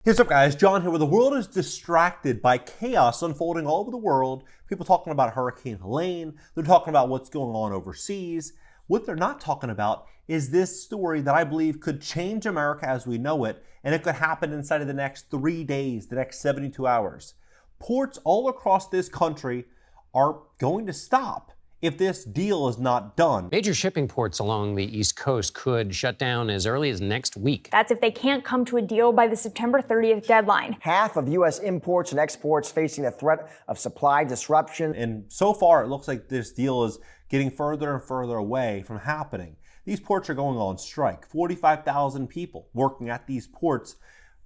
Hey, what's up guys, John here, where the world is distracted by chaos unfolding all over the world. People talking about Hurricane Helene, they're talking about what's going on overseas. What they're not talking about is this story that I believe could change America as we know it, and it could happen inside of the next 3 days, the next 72 hours. Ports all across this country are going to stop if this deal is not done. Major shipping ports along the East Coast could shut down as early as next week. That's if they can't come to a deal by the September 30th deadline. Half of U.S. imports and exports facing a threat of supply disruption. And so far, it looks like this deal is getting further and further away from happening. These ports are going on strike. 45,000 people working at these ports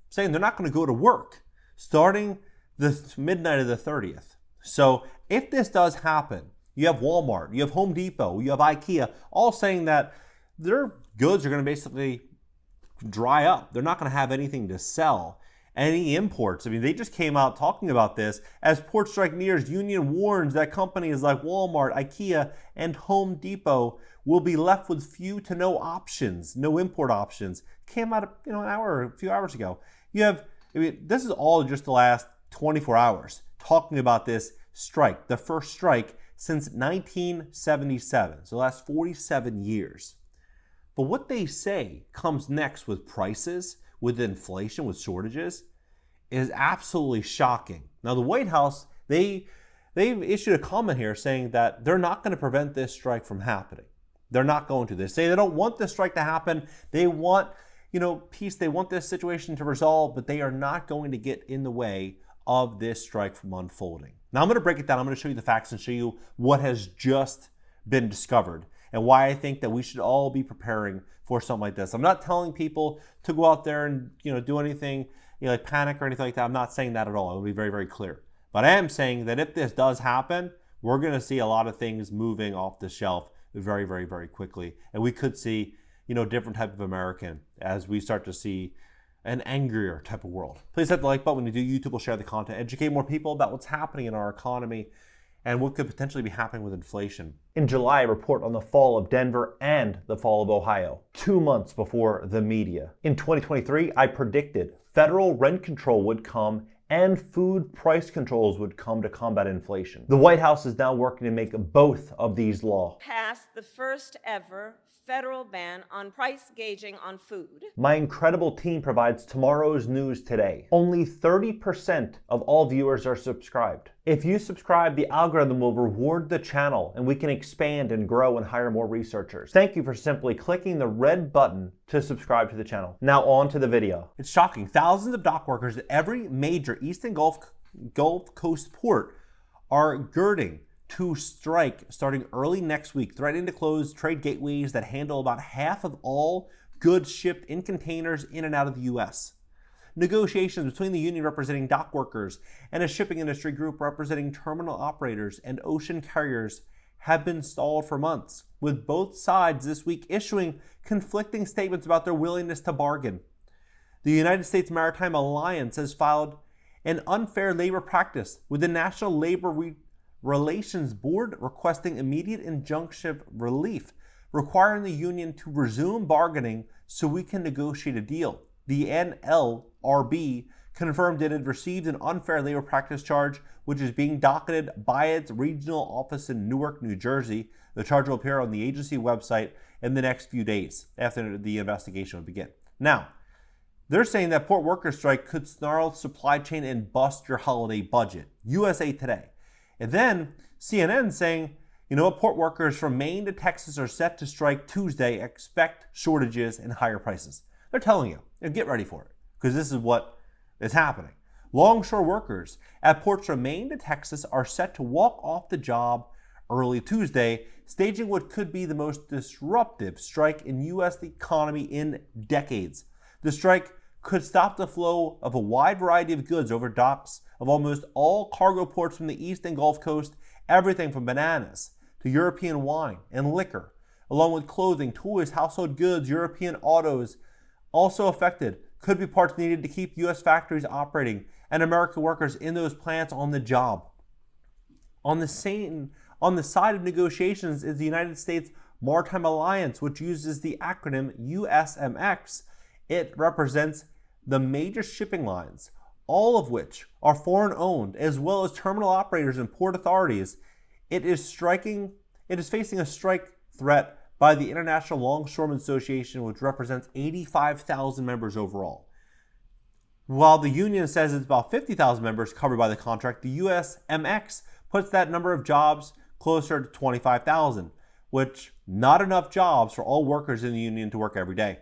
saying they're not going to go to work starting the midnight of the 30th. So if this does happen, you have Walmart, you have Home Depot, you have IKEA, all saying that their goods are going to basically dry up. They're not going to have anything to sell. Any imports, I mean, they just came out talking about this as port strike nears. Union warns that companies like Walmart, IKEA, and Home Depot will be left with few to no options, no import options. Came out, a few hours ago. This is all just the last 24 hours talking about this strike, the first strike since 1977, so the last 47 years. But what they say comes next with prices, with inflation, with shortages, is absolutely shocking. Now the White House, they've issued a comment here saying that they're not going to prevent this strike from happening. They're not going to. They say they don't want this strike to happen. They want, peace. They want this situation to resolve, but they are not going to get in the way of this strike from unfolding. Now I'm going to break it down. I'm going to show you the facts and show you what has just been discovered and why I think that we should all be preparing for something like this. I'm not telling people to go out there and do anything, like panic or anything like that. I'm not saying that at all. I will be very, very clear. But I am saying that if this does happen, we're going to see a lot of things moving off the shelf very, very, very quickly. And we could see, different type of American as we start to see an angrier type of world. Please hit the like button when you do. YouTube will share the content, educate more people about what's happening in our economy and what could potentially be happening with inflation. In July, a report on the fall of Denver and the fall of Ohio, 2 months before the media. In 2023, I predicted federal rent control would come and food price controls would come to combat inflation. The White House is now working to make both of these laws. Passed the first ever federal ban on price gauging on food. My incredible team provides tomorrow's news today. Only 30% of all viewers are subscribed. If you subscribe, the algorithm will reward the channel and we can expand and grow and hire more researchers. Thank you for simply clicking the red button to subscribe to the channel. Now on to the video. It's shocking. Thousands of dock workers at every major Eastern Gulf Coast port are girding to strike starting early next week, threatening to close trade gateways that handle about half of all goods shipped in containers in and out of the U.S. Negotiations between the union representing dock workers and a shipping industry group representing terminal operators and ocean carriers have been stalled for months, with both sides this week issuing conflicting statements about their willingness to bargain. The United States Maritime Alliance has filed an unfair labor practice with the National Labor Relations Board requesting immediate injunctive relief, requiring the union to resume bargaining so we can negotiate a deal. The NLRB confirmed it had received an unfair labor practice charge, which is being docketed by its regional office in Newark, New Jersey. The charge will appear on the agency website in the next few days after the investigation will begin. Now, they're saying that port workers' strike could snarl supply chain and bust your holiday budget. USA Today. And then CNN saying, port workers from Maine to Texas are set to strike Tuesday, expect shortages and higher prices. They're telling you, get ready for it, because this is what is happening. Longshore workers at ports from Maine to Texas are set to walk off the job early Tuesday, staging what could be the most disruptive strike in U.S. economy in decades. The strike could stop the flow of a wide variety of goods over docks of almost all cargo ports from the East and Gulf Coast, everything from bananas to European wine and liquor, along with clothing, toys, household goods, European autos. Also affected could be parts needed to keep U.S. factories operating and American workers in those plants on the job. On the side of negotiations is the United States Maritime Alliance, which uses the acronym USMX. It represents the major shipping lines, all of which are foreign owned, as well as terminal operators and port authorities, it is facing a strike threat by the International Longshoremen Association, which represents 85,000 members overall. While the union says it's about 50,000 members covered by the contract, the USMX puts that number of jobs closer to 25,000, which not enough jobs for all workers in the union to work every day.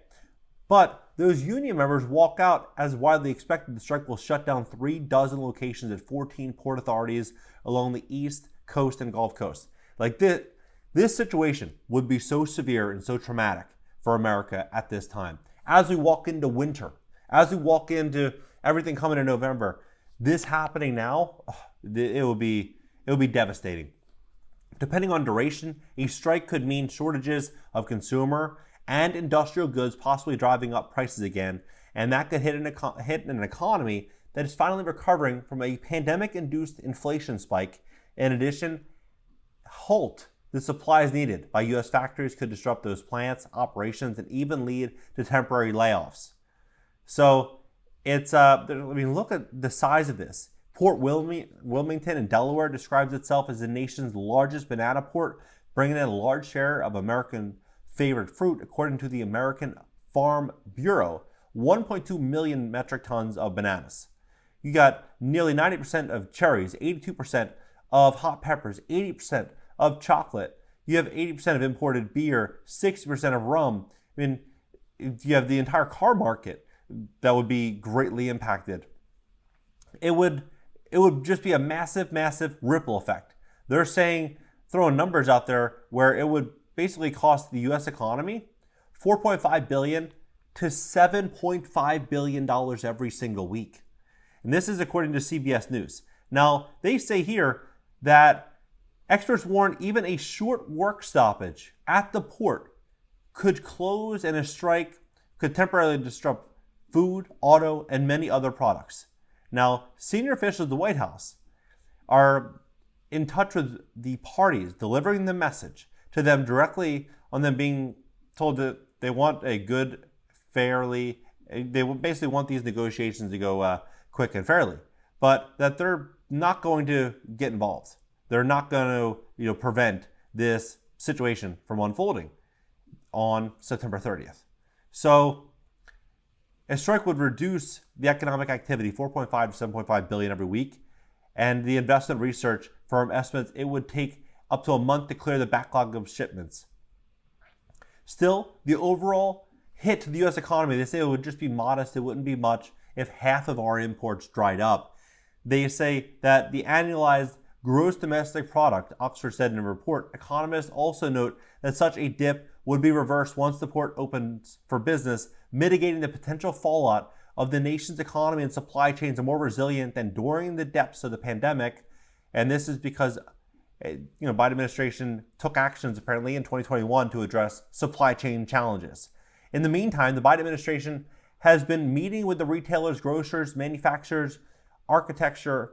But those union members walk out as widely expected. The strike will shut down 36 locations at 14 port authorities along the East Coast and Gulf Coast. Like this situation would be so severe and so traumatic for America at this time. As we walk into winter, as we walk into everything coming in November, this happening now, it will be devastating. Depending on duration, a strike could mean shortages of consumer and industrial goods, possibly driving up prices again, and that could hit an economy that is finally recovering from a pandemic-induced inflation spike. In addition, halt the supplies needed by U.S. factories could disrupt those plants, operations, and even lead to temporary layoffs. So look at the size of this. Port Wilmington in Delaware describes itself as the nation's largest banana port, bringing in a large share of American favorite fruit. According to the American Farm Bureau, 1.2 million metric tons of bananas. You got nearly 90% of cherries, 82% of hot peppers, 80% of chocolate. You have 80% of imported beer, 60% of rum. I mean, you have the entire car market that would be greatly impacted. It would just be a massive ripple effect. They're saying, throwing numbers out there, where it would basically cost the U.S. economy $4.5 billion to $7.5 billion every single week. And this is according to CBS News. Now, they say here that experts warn even a short work stoppage at the port could close, and a strike could temporarily disrupt food, auto, and many other products. Now, senior officials at the White House are in touch with the parties, delivering the message to them directly on them being told that they want a good, fairly, they basically want these negotiations to go quick and fairly, but that they're not going to get involved. They're not going to prevent this situation from unfolding on September 30th. So a strike would reduce the economic activity 4.5 to 7.5 billion every week, and the investment research firm estimates it would take up to a month to clear the backlog of shipments. Still, the overall hit to the U.S. economy, they say it would just be modest. It wouldn't be much if half of our imports dried up. They say that the annualized gross domestic product, Oxford said in a report. Economists also note that such a dip would be reversed once the port opens for business, mitigating the potential fallout of the nation's economy and supply chains are more resilient than during the depths of the pandemic. And this is because Biden administration took actions apparently in 2021 to address supply chain challenges. In the meantime, the Biden administration has been meeting with the retailers, grocers, manufacturers, architecture,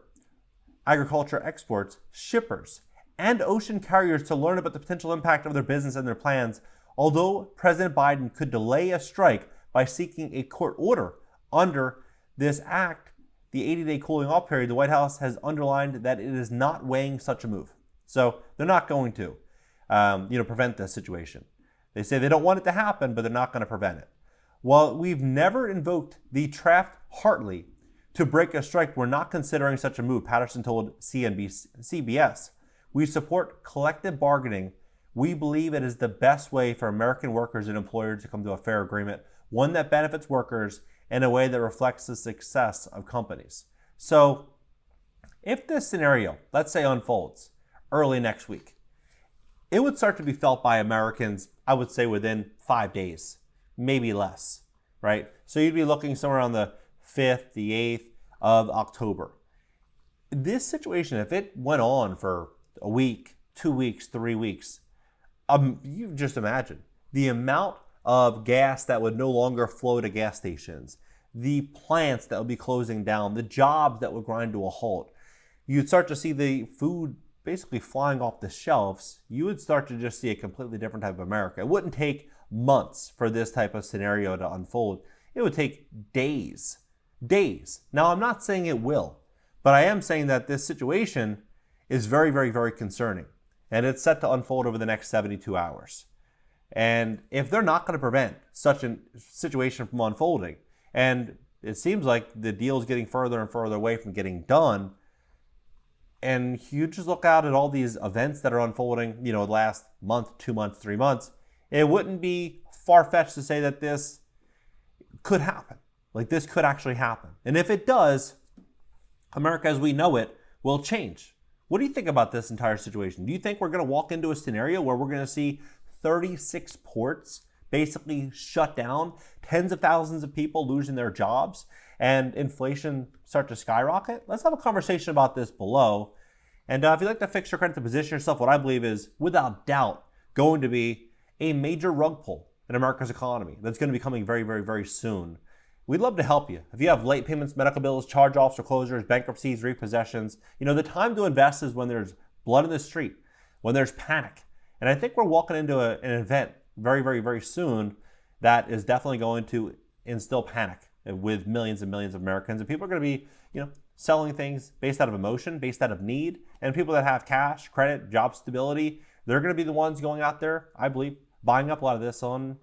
agriculture exports, shippers, and ocean carriers to learn about the potential impact of their business and their plans. Although President Biden could delay a strike by seeking a court order under this act, the 80-day cooling off period, the White House has underlined that it is not weighing such a move. So they're not going to, prevent this situation. They say they don't want it to happen, but they're not going to prevent it. While we've never invoked the Taft-Hartley to break a strike, we're not considering such a move, Patterson told CBS. We support collective bargaining. We believe it is the best way for American workers and employers to come to a fair agreement, one that benefits workers in a way that reflects the success of companies. So if this scenario, let's say, unfolds early next week, it would start to be felt by Americans, I would say, within 5 days, maybe less, right? So you'd be looking somewhere on the 5th, the 8th of October. This situation, if it went on for a week, 2 weeks, 3 weeks, you just imagine the amount of gas that would no longer flow to gas stations, the plants that would be closing down, the jobs that would grind to a halt. You'd start to see the food basically flying off the shelves. You would start to just see a completely different type of America. It wouldn't take months for this type of scenario to unfold. it would take days. Days. Now, I'm not saying it will, but I am saying that this situation is very, very, very concerning. And it's set to unfold over the next 72 hours. And if they're not going to prevent such a situation from unfolding, and it seems like the deal is getting further and further away from getting done, and you just look out at all these events that are unfolding, the last month, 2 months, 3 months, it wouldn't be far-fetched to say that this could happen. Like, this could actually happen. And if it does, America as we know it will change. What do you think about this entire situation? Do you think we're going to walk into a scenario where we're going to see 36 ports basically shut down, tens of thousands of people losing their jobs, and inflation start to skyrocket? Let's have a conversation about this below. And if you'd like to fix your credit to position yourself, what I believe is, without doubt, going to be a major rug pull in America's economy that's going to be coming very, very, very soon. We'd love to help you. If you have late payments, medical bills, charge-offs, foreclosures, bankruptcies, repossessions, the time to invest is when there's blood in the street, when there's panic. And I think we're walking into an event very, very, very soon that is definitely going to instill panic with millions and millions of Americans. And people are going to be, selling things based out of emotion, based out of need. And people that have cash, credit, job stability, they're going to be the ones going out there, I believe, buying up a lot of this on,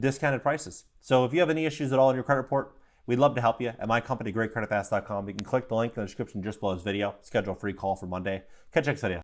discounted prices. So if you have any issues at all in your credit report, we'd love to help you at my company, GreatCreditFast.com. You can click the link in the description just below this video. Schedule a free call for Monday. Catch you next video.